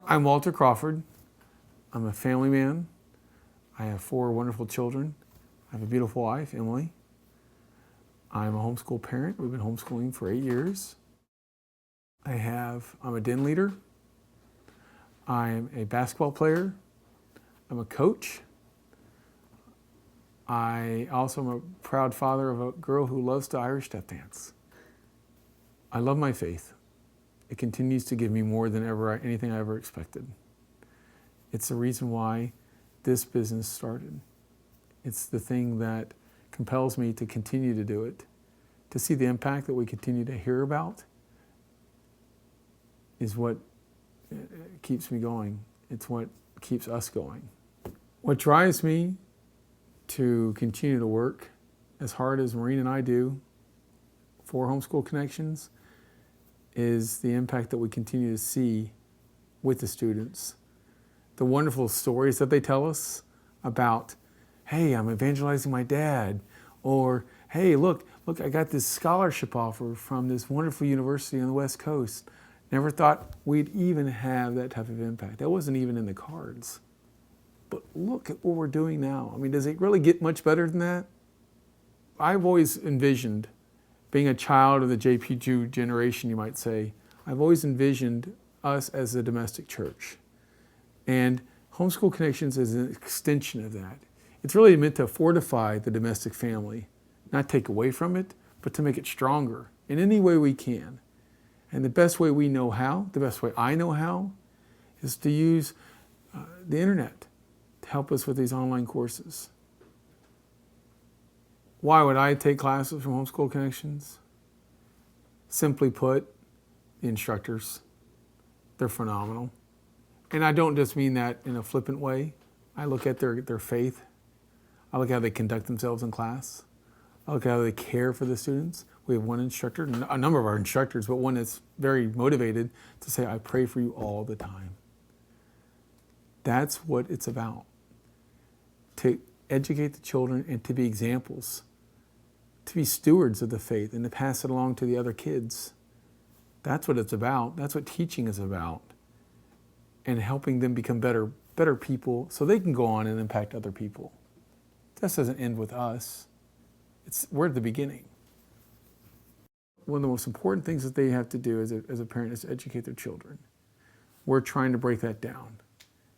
I'm Walter Crawford. I'm a family man. I have 4 wonderful children. I have a beautiful wife, Emily. I'm a homeschool parent. We've been homeschooling for 8 years. I'm a den leader. I'm a basketball player. I'm a coach. I also am a proud father of a girl who loves to Irish step dance. I love my faith. It continues to give me more than anything I ever expected. It's the reason why this business started. It's the thing that compels me to continue to do it. To see the impact that we continue to hear about is what keeps me going. It's what keeps us going. What drives me to continue to work as hard as Maureen and I do for Homeschool Connections is the impact that we continue to see with the students. The wonderful stories that they tell us about, hey, I'm evangelizing my dad, or hey, look, I got this scholarship offer from this wonderful university on the West Coast. Never thought we'd even have that type of impact. That wasn't even in the cards. But look at what we're doing now. I mean, does it really get much better than that? I've always envisioned, being a child of the JP2 generation, you might say, I've always envisioned us as a domestic church. And Homeschool Connections is an extension of that. It's really meant to fortify the domestic family, not take away from it, but to make it stronger in any way we can. And the best way we know how, the best way I know how, is to use the internet to help us with these online courses. Why would I take classes from Homeschool Connections? Simply put, the instructors, they're phenomenal. And I don't just mean that in a flippant way. I look at their faith. I look at how they conduct themselves in class. I look at how they care for the students. We have one instructor, a number of our instructors, but one that's very motivated to say, I pray for you all the time. That's what it's about. To educate the children and to be examples, to be stewards of the faith and to pass it along to the other kids. That's what it's about. That's what teaching is about. And helping them become better people so they can go on and impact other people. This doesn't end with us. We're at the beginning. One of the most important things that they have to do as a parent is to educate their children. We're trying to break that down,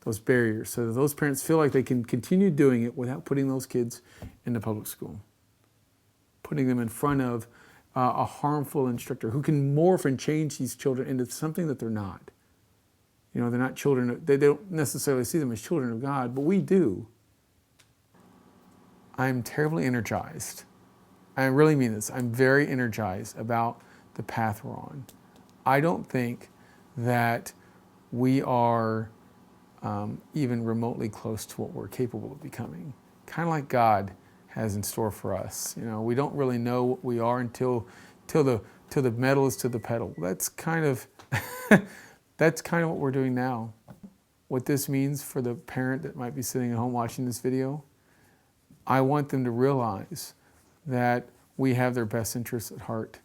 those barriers, so that those parents feel like they can continue doing it without putting those kids into public school. Putting them in front of a harmful instructor who can morph and change these children into something that they're not. You know, they're not children, they don't necessarily see them as children of God, but we do. I'm terribly energized. I really mean this. I'm very energized about the path we're on. I don't think that we are even remotely close to what we're capable of becoming. Kind of like God has in store for us. You know, we don't really know what we are until the metal is to the pedal. That's kind of what we're doing now. What this means for the parent that might be sitting at home watching this video, I want them to realize that we have their best interests at heart.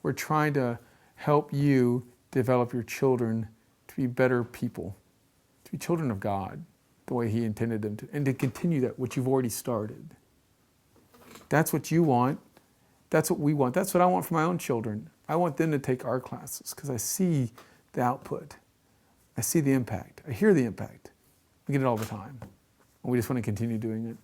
We're trying to help you develop your children to be better people, to be children of God, the way He intended them to, and to continue that, which you've already started. That's what you want. That's what we want. That's what I want for my own children. I want them to take our classes because I see the output. I see the impact. I hear the impact. We get it all the time. And we just want to continue doing it.